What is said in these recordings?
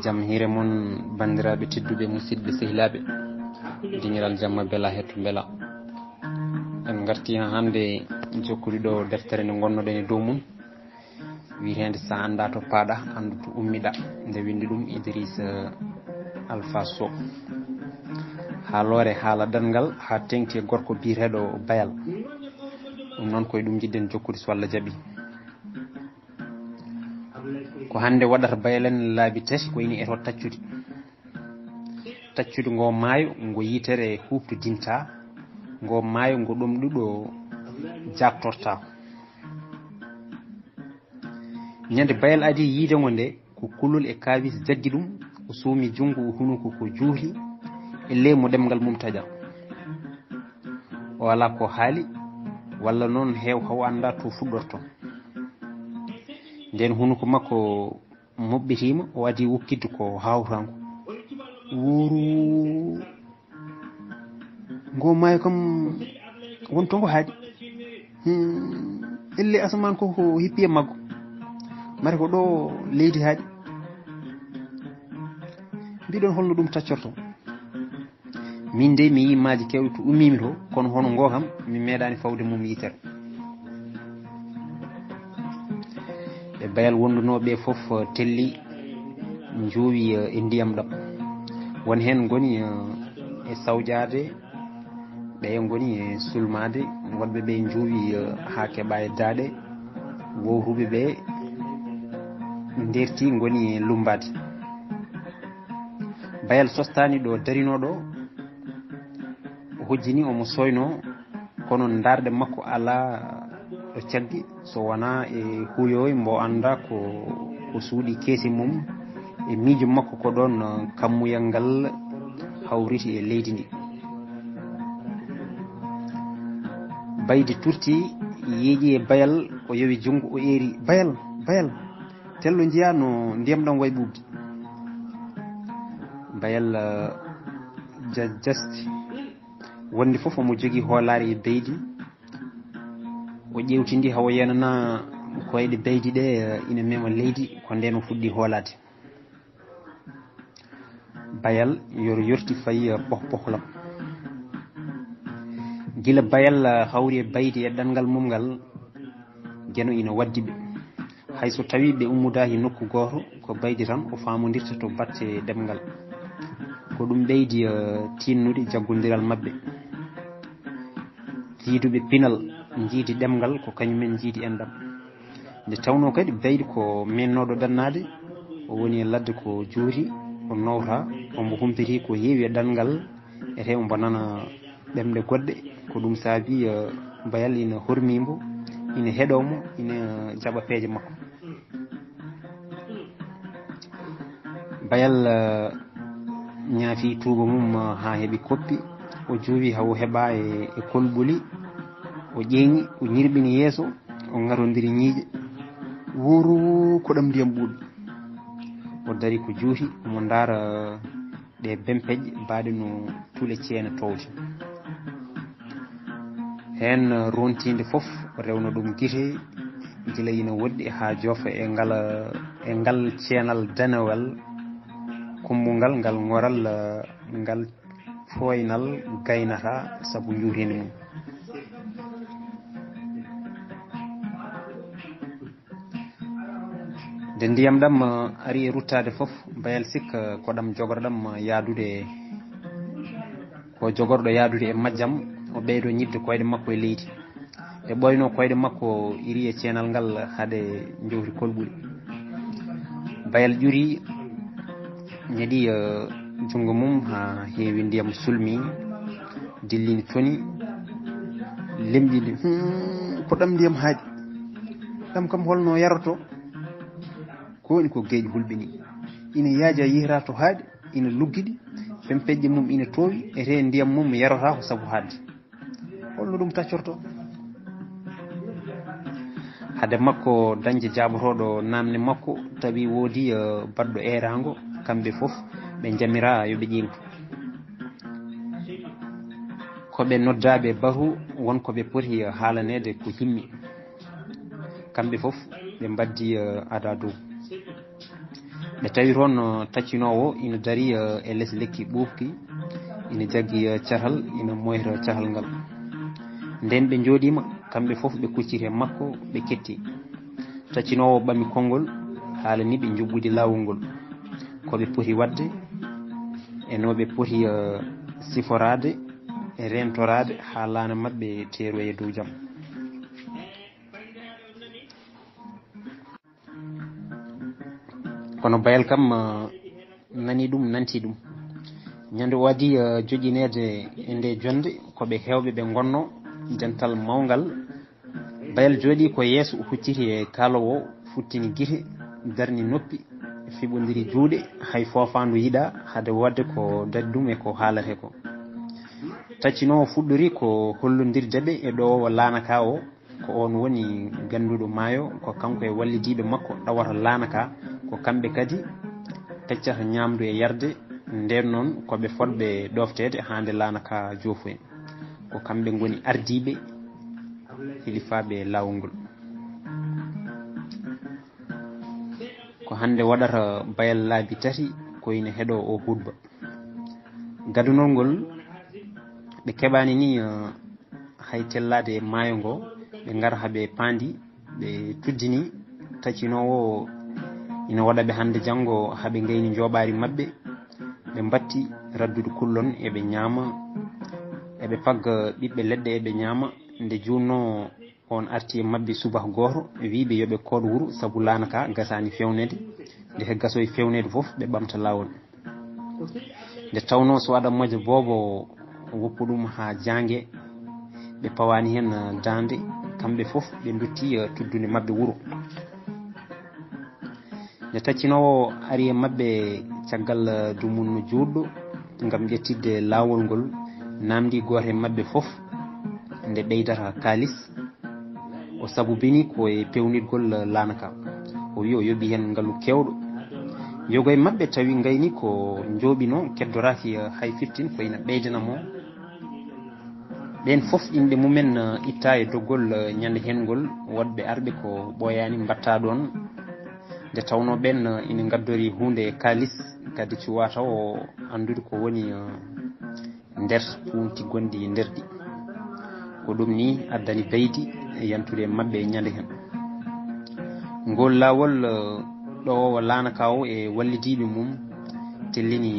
jam hire mon bandiraɓe tedduɓe musidɓe sehilaɓe diniral jamma bela hetto bela en garti hande jokkude ɗo deftere nde gonnoɗen e dow mum wiitede sa anda to paɗa andu to ummiɗa nde windi ɗum Idrissa Alpha Sow haalore haala dangal ha tengti e gorko biyeteɗo Bayal ɗum noon koye ɗum jiɗɗen jokkude so Allah jaaɓi ko hande waɗata Bayal en laabi tati ko ini eto taccude ngo maayo ngo yitere huftodinta ngo maayo ngo ɗum ɗuɗo jaktorta ñande Bayal adi yiide ngo nde ko kulol e kawis jaggi ɗum o suumi jungo o hunuko ko juuhi e leymo ɗemgal mum taƴa o ala ko haali walla noon heew haw anda to fuɗɗorto nden hunuko makko moɓɓitima o adi wokkidde ko hawtango wuru ngo maayo kam wonto ngo haaɗi elle asaman ko hippi e maggo mari ko ɗo leydi haaɗi mbiɗon holno ɗum taccorto min de mi yimaji kewɗe to ummimi to kono hono ngo kam mi meeɗani fawde mum yitere ɓe Bayal wondunoɓe foof telli joowi e ndiyam ɗam won hen goni e sawƴade ɓe goni e sulmade wonɓe ɓe joowi ha keeɓa e daaɗe wowruɓe ɓe nderti goni e lumbade Bayal sostani ɗo darinoɗo o hojjini omo soyno kono darde makko ala ɗo caggi so wona e huyoy mbo anda ko suuɗi keesi mum e miijo makko ko ɗon kammuyal ngal hawriti e leydi ndi baydi turti yeeƴi e Bayal o yowi jungo o eeri Bayal tello jiya no ndiyam ɗam way ɓuɓde Bayal jasti wonde foof omo jogui hoolare e beydi o ƴewtindi hawo yenana koyɗe beydi ɗe ina mema leydi ko nden o fuɗɗi hoolade Bayal yorti fayi pohpohlam gila Bayal hawri e baydi e ɗanngal mum ngal jeno ina waddi ɓe hayso tawi ɓe ummudahi nokku goto ko baydi tan o famodirta to batte ɗemgal ko ɗum ɓeydi tinnude jaggodiral mabɓe jiiduɓe pinal jiidi ɗemgal ko kañumen jiidi enɗam nde tawno kadi beydi ko mennoɗo ɗannade o woni e ladde ko juuti o nawta omo humpiti ko heewi e ɗanngal e rew mbo nana ɗemɗe goɗɗe ko ɗum saabi Bayal ina hormimo ina heɗomo ina jaɓa peeje makko Bayal ñaafi tuuba mum ha heeɓi koppi o joowi hawo heɓa e kolɓuli o ƴeeŋi o ñirɓini yeeso o garodiri ñiiƴe woru ko ɗam ndiyam ɓuuɗi o dari ko juuti omo daara ɗe bempeƴƴe mbaɗe no tuule ceene towde hen rontinde foof o rewno ɗum guite gila ina woɗɗi ha joofa e ngal ceenal danewal kumbungal ngal ngoral ngal foynal gaynata saabu juurinde mum nde ndiyam ɗam ari e ruttade foof Bayal sikka ko ɗam jogorɗam yaadude ko jogorɗo yaadude e majjam o ɓeydo ñibde koyɗe makko e leydi e ɓoyno koyɗe makko iri e ceenal ngal haade jowti kolɓuri Bayal ƴuri ñaɗi jungo mum ha heewi ndiyam sulmi dillini toni lemɗiɗi ko ɗam ndiyam haaɗi ɗam kam holno yaroto ko woni ko geeƴi hulɓini ina yaaja yihra to haaɗi ina luggiɗi pempeƴƴe mum ina toowi ete ndiyam mum yarota ko saabu haadde holno ɗum taccorto hade makko dañde jaabotoɗo namde makko tawi woodi baɗɗo erago kamɓe foof ɓe jamira yoɓe ƴeewtu koɓe noddaɓe bahu wonkoɓe poti haalanede ko himmi kamɓe foof ɓe mbaddi ada dow ɓe tawi toon taccinowo ina dari e less lekki ɓufki ina jaggi cahal ina moyta cahal ngal nden ɓe jooɗima kamɓe foof ɓe kucciti e makko ɓe ketti taccinowo ɓami konngol haala ni ɓe juɓɓudi lawol ngol koɓe poti wadde e noɓe poti siforade e rentorade ha laana mabɓe teeroye dow jaam. kono bayal kam nani ɗum nanti ɗum ñande wadi joƴinede e nde jonde koɓe hewɓe ɓe gonno dental mawgal bayal jooɗi ko yeeso o hucciti e kaalowo futtini guite darni noppi fiɓodiri juuɗe hay fofandu yiɗa hade wadde ko dadi ɗum e ko haalate ko taccinowo fuɗɗori ko hollodirdeɓe e ɗo laanaka o ko on woni ganduɗo maayo ko kanko e wallidiɓe makko ɗawata laanaka ko kamɓe kadi peccata ñamdu e yarde nden noon koɓe fotɓe ɗoftede hande laanaka joofoyen ko kamɓe goni ardiɓe hilifaɓe lawol ngol ko hande waɗata bayal laabi tati koyne heeɗo o hutba gadunol ngol ɓe keɓani ni hay tellade maayo ngo ɓe gara haaɓe pandi ɓe tuddini taccinowo ina waɗa ɓe hande janggo haaɓe gayni joɓari mabɓe ɓe batti raddude kullon eɓe ñaama eɓe pagga ɓiɓɓe leɗɗe eɓe ñaama nde junno on arti e mabɓe subaka goto wiɓe yoɓe kood wuuro saabu laanaka gasani fewnede nde he gasoye fewnede foof ɓe ɓamta lawol nde tawno so waɗa moƴo boobo woppu ɗum ha jangue ɓe pawani hen dande kamɓe foof ɓe dutti tuddude mabɓe wuuro nde taccinowo ari e mabɓe caggal dumunno juɗɗo gam ƴettidde lawol ngol namdi goto e mabɓe foof nde ɓeydata kalis o sabubini koye pewnitgol laanaka o wi o yooɓi hen ngaalu kewɗo yogo e mabɓe tawi gayni ko jooɓino keddoraki hay 15 ko ina ɓeydanamo ɓen foof inɗe mumen itta e doggol ñande hengol wodɓe arɓe ko ɓoyani mbatta ɗon nde tawno ɓen ina gaddori hunde kalis kadi cuwa taw o andude ko woni nder punti gonɗi nder ɗi ko ɗum ni addani beydi e yantude mabɓe e ñande hen ngol lawol ɗowowo laanaka o e wallidiɓe mum tellini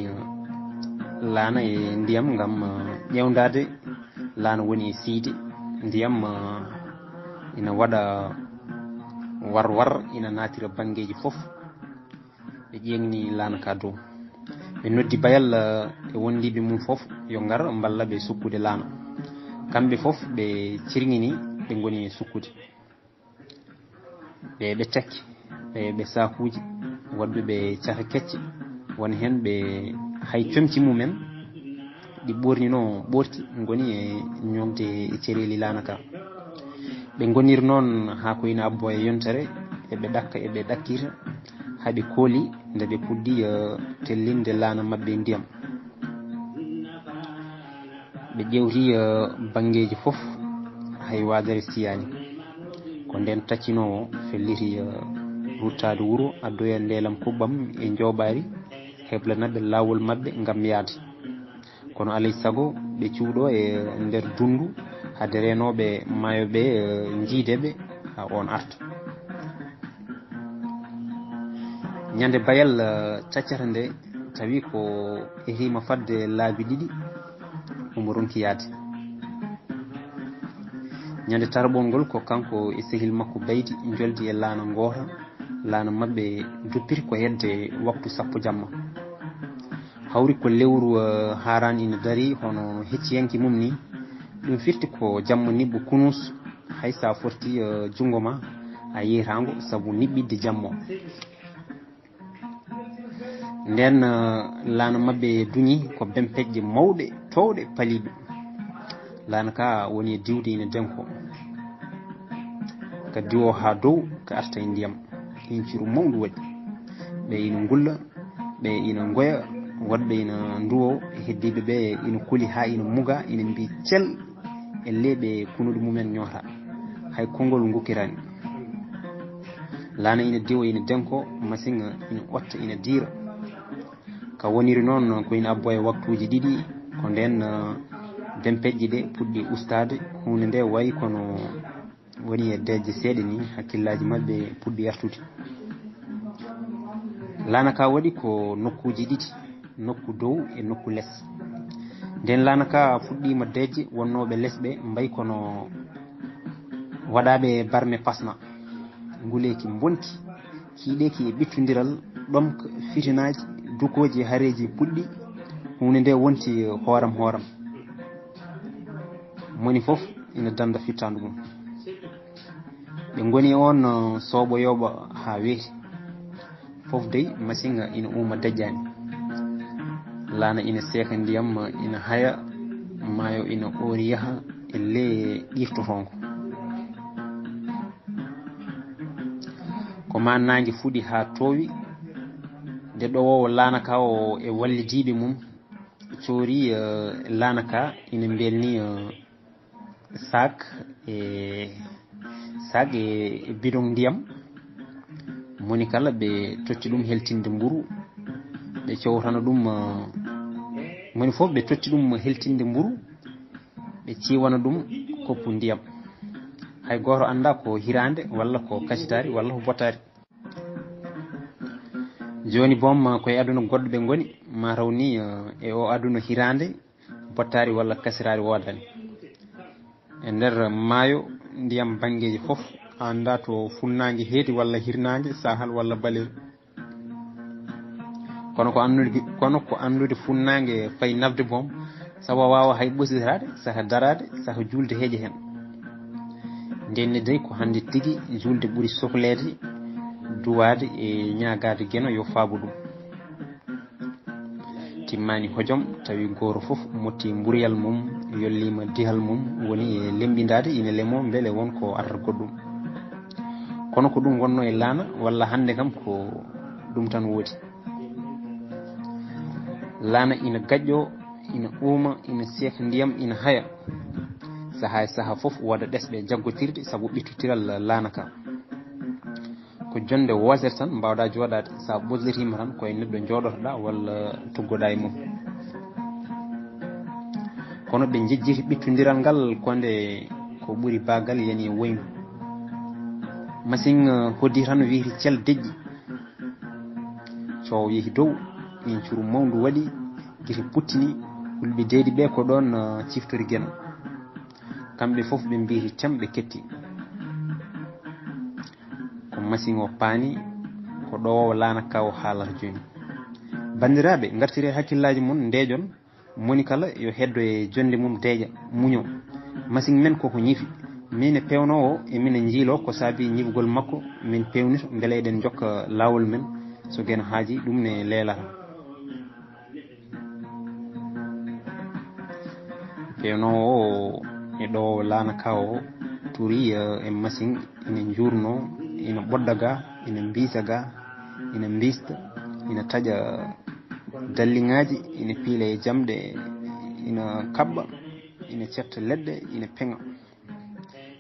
laana e ndiyam gam ƴewdade laana woni e siide ndiyam ina waɗa war ina natira banggueji foof ɓe ƴeŋni laanaka dow ɓe noddi bayal e wondiɓe mum foof yo gar mballa ɓe sukkude laana kamɓe foof ɓe cirŋini ɓe goni e sukkude ɓe tekki ɓe sakuji wadɓe ɓe caka kecce woni hen ɓe hay comci mumen ɗi ɓornino ɓorti goni e ñomde e cereli laanaka ɓe gonir noon ha koyne abbo e yontere eɓe ɗakka eɓe ɗakkita haaɓe kooli nde ɓe puɗɗi tellinde laana mabɓe ndiyam ɓe ƴewti banggueji foof hay wadere siyani ko nden taccinowo felliti ruttade wuuro addoya ndeelam kuɓɓam e joɓari heblanaɓe lawol mabɓe gam yaade kono alay saago ɓe cuuɗo e nder dundu hade renoɓe maayoɓe jiideɓe ha on arta ñande bayal taccata nde tawi ko ehima fadde laabi ɗiɗi omo ronki yaade ñande tarɓol ngol ko kanko e sehil makko baydi joldi e laana goota laana mabɓe duppiti ko hedde waktu sappo jamma hawri ko lewru harani ina dari hono hecciyanki mum ni ɗum firti ko jamma niɓɓo kunus hay sa forti jungo ma a yiitango saabu niɓɓidde jamma nden laana mabɓe duñi ko bempeƴƴe mawɗe towɗe paliɓe laana ka woni e diwde ina denko ka diwo ha dow ka arta e ndiyam hinciru mawdu waɗi ɓe ina gulla ɓe ina goya woɗɓe ina nduwo heddiɓe ɓe ina kuuli ha ina muga ina mbi cel e leeɓe kunuɗe mumen ñoota hay konngol gukkirani laana ina diwa ina denko masinga ina otta ina dira ka woniri noon ko ina abbo e waktuuji ɗiɗi ko nden dempejji ɗe puɗɗi ustade hunde nde wayi kono woni e deeje seeɗa ni hakkillaji mabɓe puɗɗi artude laana ka waɗi ko nokkuji ɗiɗi nokku dow e nokku less nden laana ka fuɗɗima deeje wonnoɓe less ɓe mbayi kono waɗaɓe barme pasma nguleki bonki hiiɗeki e ɓittodiral ɗomka fitinaji dukoji e haareji puɗɗi hunde nde wonti hooram moni foof ina danda fittandu mum ɓe goni on sooɓoyoɓo ha weeti foof dey masinga ina uma dejjani laana ina seeka ndiyam ina haya maayo ina oori yaha e lee ɗiftotonko ko ma nangue fuɗi ha toowi nde ɗowowo laana ka o e wallidiɓe mum coori laana ka ina belni sac e bidon ndiyam moni kala ɓe totti ɗum heltinde mburu ɓe cowtana ɗum moni foof ɓe totti ɗum heltinde mburu ɓe ciwana ɗum koppu ndiyam hay goto anda ko hirande walla ko kasitari walla ko bottari joni boom koye aduna goɗɗo ɓe goni mataw ni e o aduna hirande bottari walla kasirari wodani e nder maayo ndiyam banggueji foof anda to funnague heedi walla hirnague sahal walla balel kono ko andude funnague fayi nafde boom saabu wawa hay ɓositorade saka darade saka julde heeƴa hen ndenne dey ko hande tigui julde ɓuuri sohlede duwade e ñagade gueno yo faabu ɗum timmani hojom tawi goto foof motti mburiyal mum yollima dihal mum woni e lemɓidade ina lemo beele wonko arata goɗɗum kono ko ɗum wonno e laana walla hande kam ko ɗum tan woodi laana ina gaƴƴo ina uuma ina seeka ndiyam ina haya saaha foof woda ɗesɓe jaggotirde saabu ɓittotiral laana ka ko jonde wosere tan mbawɗa joɗade sa ɓoslitima tan koye neɗɗo joɗotoɗa walla tuggoɗa e mum kono ɓe jejjiti ɓittodiral ngal konde ko ɓuuri bagal yani woynu machine hoddi tan wiiti cel deƴƴi coow yeehi dow in curu mawdu waɗi guite puttini hulɓe deydi ɓe ko ɗon ciftori gueno kamɓe foof ɓe mbiri tem ɓe ketti ko machine o paani ko ɗowowo laana ka o haalata joni bandiraɓe gartire hakkillaji mon ndeejon moni kala yo heddo e jonde mum deeƴa muño machine men koko ñiifi min e pewnowo emina jiilo ko saabi ñifgol makko min pewnito beele eɗen jokka lawol men so gueno haaji ɗum ne leelata pewnowo e ɗowowo laana ka o turi e machine ina jurno ina ɓodda ga ina mbisa ga ina mbista ina taƴa dalliŋaji ina piila e jamɗe ina kaɓɓa ina cetta leɗɗe ina peŋa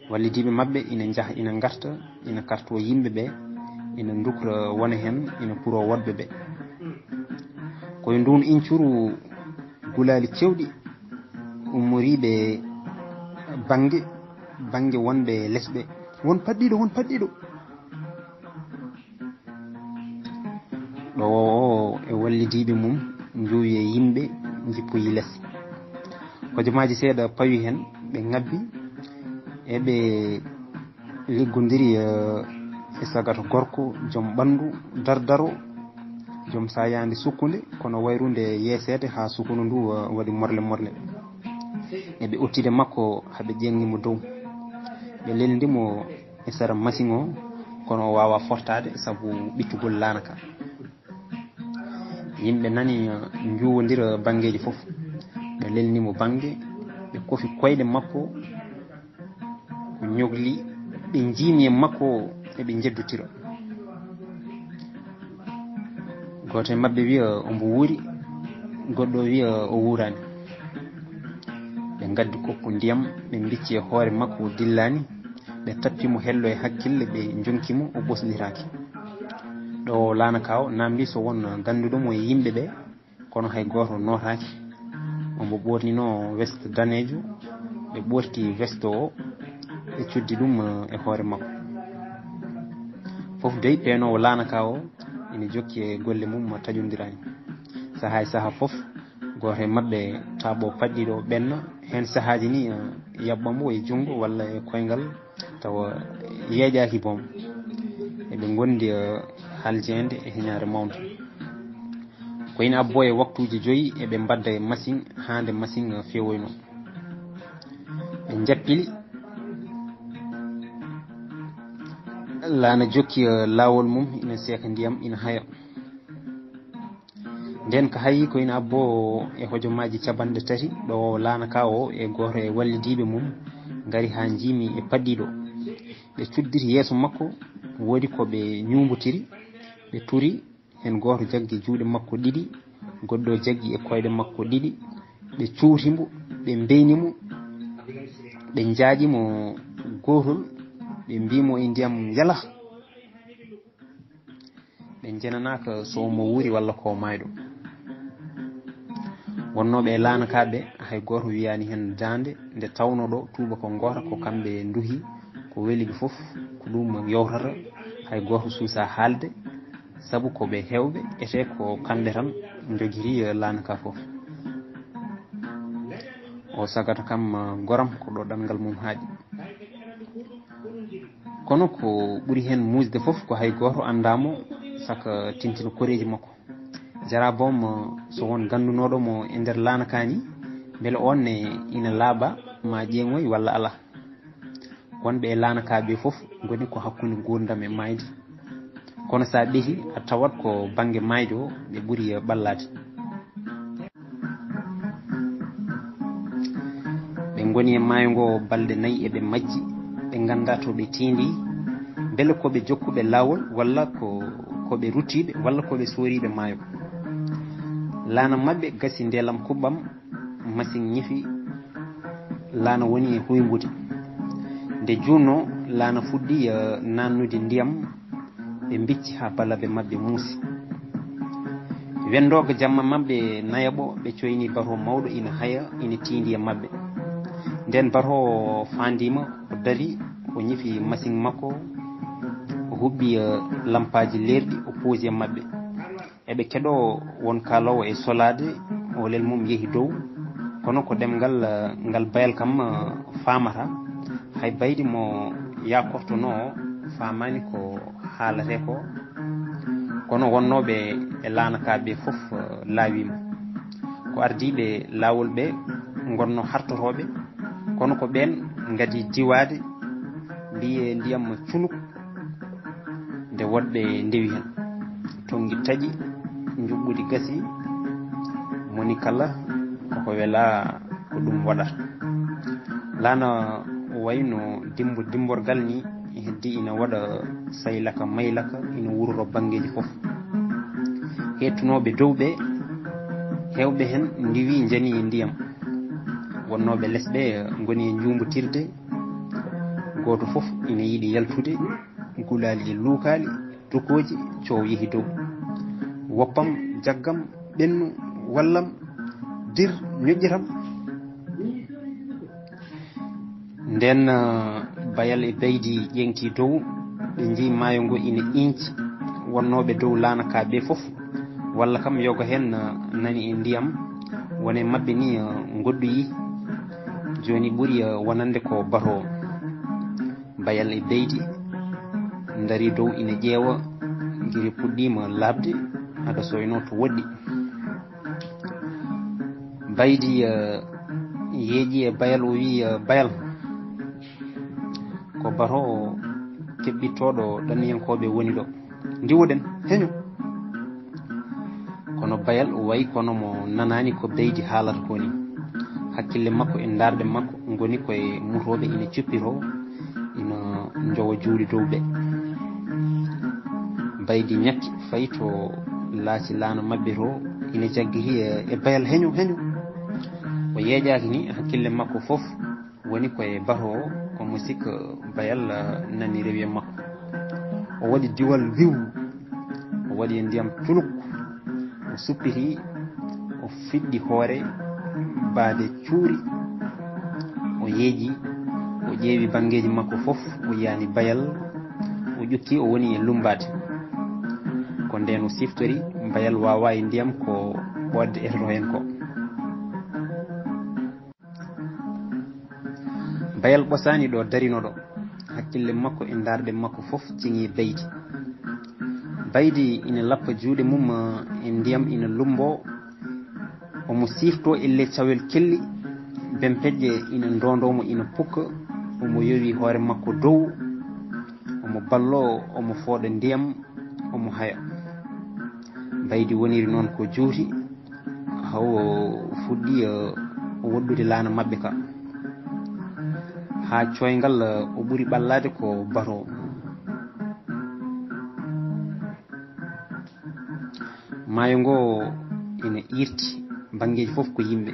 wallidiɓe mabɓe ina jaaha ina garta ina karto yimɓe ɓe ina dukra wona hen ina puro wodɓe ɓe koye ndun incuru gulali cewɗi ummoriɓe banggue wonɓe lesɓe won paddiɗo ɗo o e wallidiɓe mum jowi e yimɓe jippoyi less hojomaji seeɗa pawi hen ɓe ngabbi eɓe liggodiri e sagata gorko joom ɓandu dardaro joom sayande sukkude kono wayrude yeesede ha sukkundu ndu waɗi morle eɓe ottide makko haaɓe ƴeŋnimo dow ɓe lelndimo e sara machine o kono o wawa fortade saabu ɓittugol laana ka yimɓe nani juwodira banggueji foof ɓe lelnimo banggue ɓe kofi koyɗe makko ñogli ɓe jiimi e makko eɓe jeddotira goto e mabɓe wiya ombo wuuri goɗɗo wiya o wuurani ɓe gaddi koppu ndiyam ɓe bicci e hoore makko dillani ɓe tappimo hello e hakkille ɓe jonkimo o ɓosliraki ɗo laana kaw namdi so won ganduɗomo e yimɓe ɓe kono hay goto notaki omo ɓornino veste danejo ɓe ɓorti veste o ɓe cuddi ɗum e hoore makko foof dey peenowo laana ka o ina jokki e golle mum taƴodirani saaha e saaha foof goto e mabɓe taaɓo paɗɗiɗo ɓenna hen saahaji ni yaɓɓamo e junggo walla e koyngal tawa yeeƴaki boom eɓe gondi haljede e heñare mawde ko ina abbo e waktuji 5 eɓe mbadda e machine hande machine fewoyno ɓe jappili laana jokki lawol mum ina seeka ndiyam ina haya nden ko hayi ko ina abbo e hojomaji 3 ɗo laana ka o e goto e wallidiɓe mum gari ha jimi e paddiɗo ɓe cudditi yeeso makko woodi ko ɓe ñumbotiri ɓe turi hen goto jaggi juuɗe makko 2 goɗɗo jaggi e koyɗe makko 2 ɓe cuutimo ɓe mbeynimo ɓe jaaƴimo gotol ɓe mbimo e ndiyam yala ɓe jenanaka so mo wuuri walla ko mayɗo wonnoɓe e laanakaɓe hay goto wiyani hen dande nde tawno ɗo tuuba ko goota ko kamɓe duhi ko weliɓe foof ko ɗum yowtata hay goto suusa haalde saabu koɓe hewɓe ete ko kamɓe tan joguiri laanaka foof o sagata kam goram ko ɗo ɗanngal mum haaɗi kono ko ɓuuri hen musde foof ko hay goto andamo saka tintina koreji makko jara boom so won gandunoɗomo e nder laanakani beele on ne ina laaɓa ma ƴeeŋoy walla ala wonɓe e laanakaɓe foof goni ko hakkude gurdam e mayde kono sa ɓeeti a tawat ko banggue mayde o ɓe ɓuuri ɓallade ɓe goni e maayo ngo balɗe 4 eɓe majji ɓe ganda to ɓe tindi beele koɓe jokkuɓe lawol walla koɓe ruttiɓe walla koɓe soriɓe maayo laana mabɓe gasi ndelam kuɓɓam machine ñifi laana woni e huybude nde junno laana fuɗɗi nannude ndiyam ɓe bicci ha balaɓe mabɓe muusi wendoga jamma mabɓe nayaɓo ɓe coyni bato mawɗo ina haya ina tindi e mabɓe nden bato fandima o dari o ñifi machine makko o huɓɓi lampaji lerɗi o poosi e mabɓe eɓe keɗo won kalowo e solade o lel mum yeehi dow kono ko ɗemgal ngal bayal kam famata hay baydi mo yakortono famani ko haalate ko kono wonnoɓe e laanakaɓe foof laawima ko ardiɓe laawol ɓe gonno hartotoɓe kono ko ɓen gadi diwade mbiye ndiyam culuk nde woɗɓe ndewi hen tongi taƴi juɓɓudi gasi moni kala koko wela ko ɗum waɗata laana wayno dimborgal ni heddi ina waɗa saylaka maylaka ina wuroro banggueji foof hettunoɓe dow ɓe hewɓe hen ndiwi jani e ndiyam wonnoɓe less ɓe goni e jumbotirde goto foof ina yiiɗi yaltude gulali e luukali tokoji coow yeehi dow woppam jaggam ɓennu wallam dir ñoƴƴitam nden bayal e beydi ƴeŋti dow ɓe jii maayo ngo ina inci wonnoɓe dow laanakaɓe foof walla kam yoga hen nani e ndiyam wone mabɓe ni goddoyi joni ɓuuri wonande ko bato bayal e beydi dari dow ina ƴeewa guiri puɗɗima labde aɗa soyno to woɗɗi baydi yeeƴi e bayal o wi bayal ko bato keɓɓittoɗo ɗaniyankoɓe woni ɗo ndiwoɗen heño kono bayal o wayi kono mo nanani ko beydi haalata ko ni hakkille makko e darde makko goni koye mutoɓe ina cuppito ina jowa juuɗe dow ɓe baydi ñakki fayi to laaci laana mabɓe to ina jaggiri e bayal heño o yeeƴaki ni hakkille makko foof woni koye bato o ko musikka bayal nani rewi makko o waɗi diwal wiw o waɗi ndiyam culuk o suppiti o fiɗɗi hoore baade cuuri o yeeji o ƴeewi bangeji makko fof o yani bayal o ƴukki o woni e lumbade ko nden o siftori bayal wawa e ndiyam ko ɓodde etoto hen ko bayal ɓosani ɗo darinoɗo hakkille makko e darde makko fof ciŋi beydi baydi ina lappa juuɗe mum e ndiyam ina lumbo omo sifto elle cawel kelli bempeƴƴe ina ndondomo ina pukka omo yowi hoore makko dow omo ballo omo fooɗa ndiyam omo haya baydi woniri noon ko juuti haw fuɗɗi woɗɗude laana mabɓe ka ha coyngal o ɓuri ɓallade ko bato maayo ngo ina irti bangeji fof ko yimɓe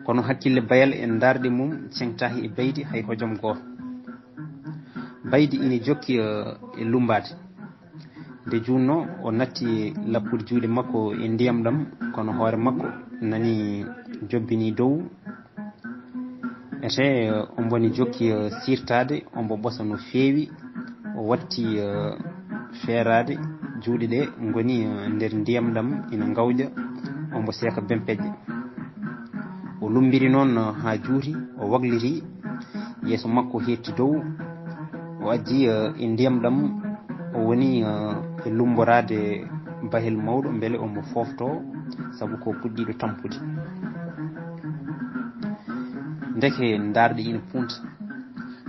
kono hakkille bayal en darde mum ceŋtahi e baydi hay hojom goto baydi ina jokki e lumbade nde junno o natti lappude juuɗe makko e ndiyam ɗam kono hoore makko nani jobbini dow ete o boni jokki sirtade ombo ɓosa no feewi o watti feerade juuɗe ɗe goni nder ndiyam ɗam ina gawƴa ombo seeka bempeƴƴe o lumbiri noon ha juuti o wagliti yeeso makko hetti dow o addi e ndiyam ɗam o woni e lumborade bahel mawɗo beele omo fofto saabu ko puɗɗiɗo tampude ndeke darde ina punta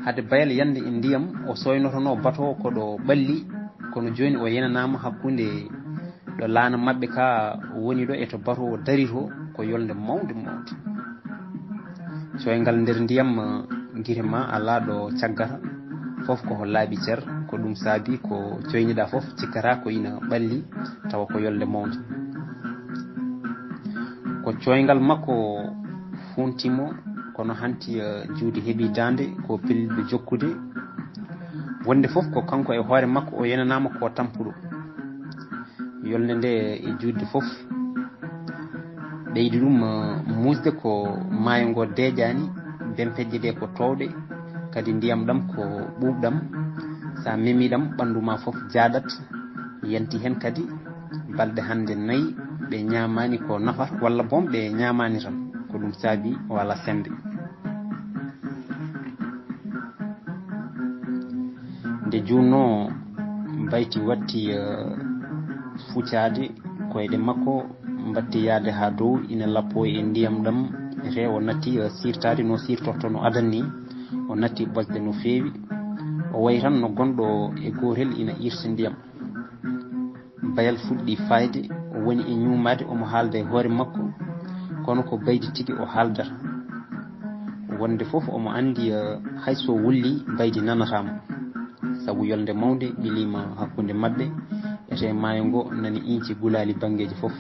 hade bayal yande e ndiyam o soynotono bato koɗo ɓalli kono joni o yenanama hakkude ɗo laana mabɓe ka woni ɗo eto bato o dari to ko yolde mawde mawde coyngal nder ndiyam guirema ala ɗo caggata fof koko laaɓi ceer ko ɗum saabi ko coyniɗa fof cikkata ko ina ɓalli tawa ko yolde mawde ko coyngal makko funtimo kono hanti juuɗe heeɓi dande ko pellilɓe jokkude wonde fof ko kanko e hoore makko o yenanama ko tampuɗo yolde nde e juutde fof ɓeydi ɗum musde ko maayo ngo deeƴani bempeƴƴe ɗe ko towɗe kadi ndiyam ɗam ko ɓuuɓɗam sa memiɗam ɓanduma fof jaaɗat yanti hen kadi balɗe hande nayyi ɓe ñamani ko nafata walla boom ɓe ñamani tan ko ɗum saabi wala sembe nde junno bayti watti fuccade koyɗe makko mbatti yaade ha dow ina lappo e ndiyam ɗam ete o natti sirtade no sirtorto no adanni o natti ɓosde no feewi o wayi tan no gonɗo e gotel ina irta ndiyam bayal fuɗɗi fayde o woni e ñumade omo haalda e hoore makko kono ko baydi tigui o haaldata wonde fof omo andi hayso wulli baydi nanatamo saabu yolde mawde ɓilima hakkude mabɓe ete maayo ngo nani inci gulali bangeji fof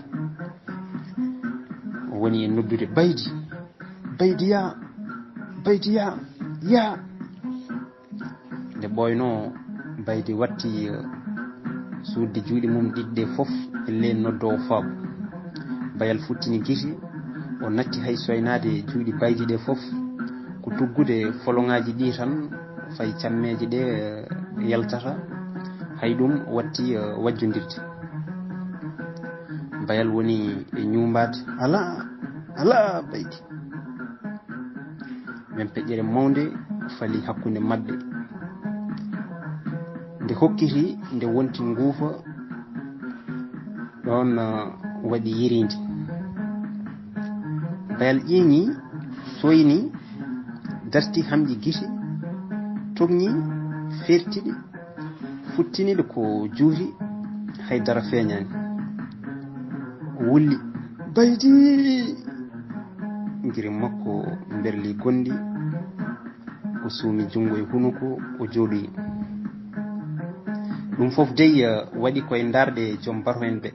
o woni e noddude baydi baydi ya baydi ya ya nde ɓoyno baydi watti suudde juuɗe mum ɗiɗɗe fof elle noddowo faabo bayal futtini guiti o natti hay soynade juuɗe baydi ɗe fof ko tuggude foloŋaji ɗi tan fay cammeje ɗe yaltata hay ɗum watti wajjodirde bayal woni e ñumbade ala ala baydi men peƴƴere mawde fali hakkude mabɓe nde hokkiti nde wonti nguufa ɗon waɗi yirinde bayal ƴeeñi soyni darti hamƴi guiti togñi fertiɗi futtiniɗe ko juuti haydara feeñani wulli baydi guiri makko berli gondi o suumi jungo e hunuko o jooɗoyi ɗum fof dey waɗi koye darde joom bato en ɓe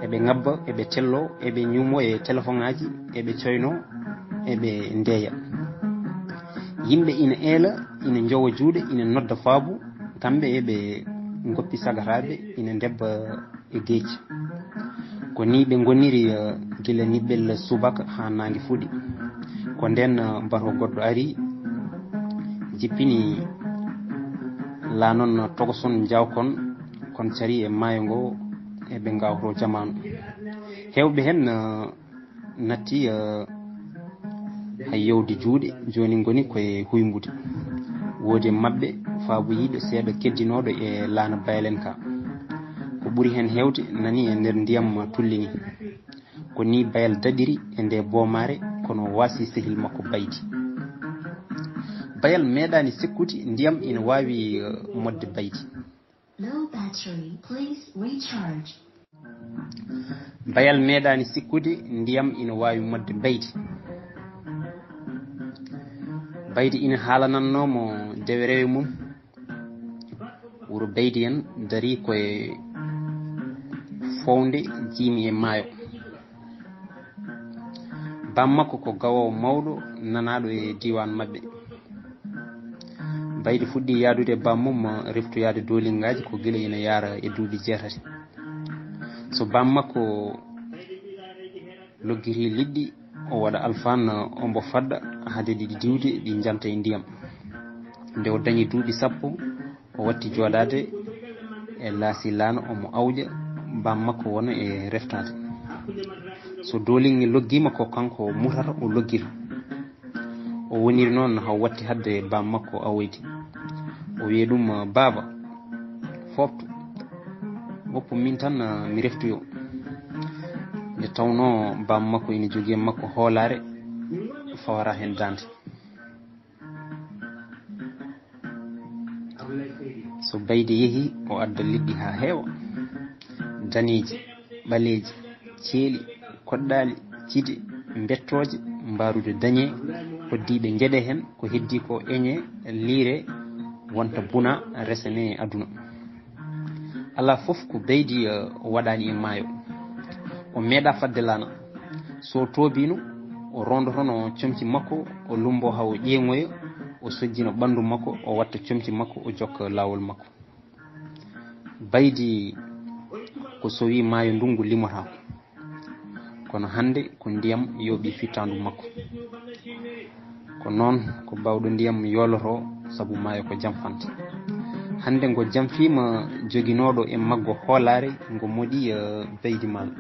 eɓe ngabba eɓe tello eɓe ñuumo e téléphone ngaji eɓe coyno eɓe ndeya yimɓe ina eela ina jowa juuɗe ina nodda faabu kamɓe eɓe goppi sagataɓe ina debba e geeci ko ni ɓe goniri gila niɓɓel subaka ha nangue fuuɗi ko nden bato goɗɗo ari jippini la noon togoson jawkon kon cari e maayo ngo eɓe gawto jamanu hewɓe hen natti hay yewde juuɗe joni goni koye huymbude woodi mabɓe faaboyiɗo seeɗa keddinoɗo e laana baylen ka ko ɓuuri hen hewde nani e nder ndiyam tullini ko ni bayal daɗiri e nde boomare kono waasi sehil makko baydi bayal meeɗani sikkude ndiyam ina wawi modde baydi bayal meeɗani sikkude ndiyam ina wawi modde baydi baydi ina haalanannomo dewe rewe mum wuro baydi en dari koye fowde jiimi e maayo bam makko ko gawowo mawɗo nanaɗo e diwan mabɓe baydi fuɗɗi yaadude bam mum reftoyade dolingaji ko guila ina yaara e duuɓi 6 so bam makko loggiri liɗɗi o waɗa alfan ombo fadda haade ɗiɗi diwde ɗi janta e ndiyam nde o dañi duuɓi 10 o watti jooɗade e laasi laana omo awƴa bam makko wona e reftade so dolingi loggima ko kanko mutata o loggita o woniri noon haw watti hadde bam makko awoyde o wiye ɗum baaba fofto woppu min tan mi reftoyo nde tawno bam makko ina jogui makko hoolare fawara hen dande so baydi yeehi o adda liɗɗi ha heewa daneji ɓaleji ceeli koɗɗali cide bettoje mbarude dañe hoddiɓe jeeɗe hen ko heddi ko eñe liire wonta buna resane aduna ala foof ko beydi o waɗani e maayo o meeɗa fadde laana so toobino o rondotono comci makko o lumbo haw ƴeeŋoya o sojjino ɓandu makko o watta comci makko o jokka lawol makko baydi ko sowi maayo ndungu limotako kono hande ko ndiyam yooɓi fittandu makko ko noon ko bawɗo ndiyam yoloto saabu maayo ko jamfante hande ngo jamfima joguinoɗo e maggo hoolare ngo moɗi baydi maalo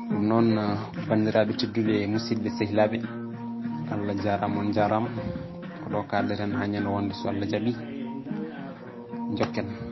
ɗum noon bandiraɓe tedduɓe musidɓe sehilaɓe Allah jarama on jarama ko ɗo kalɗeten ha ñande wonde so Allah jaaɓi jokken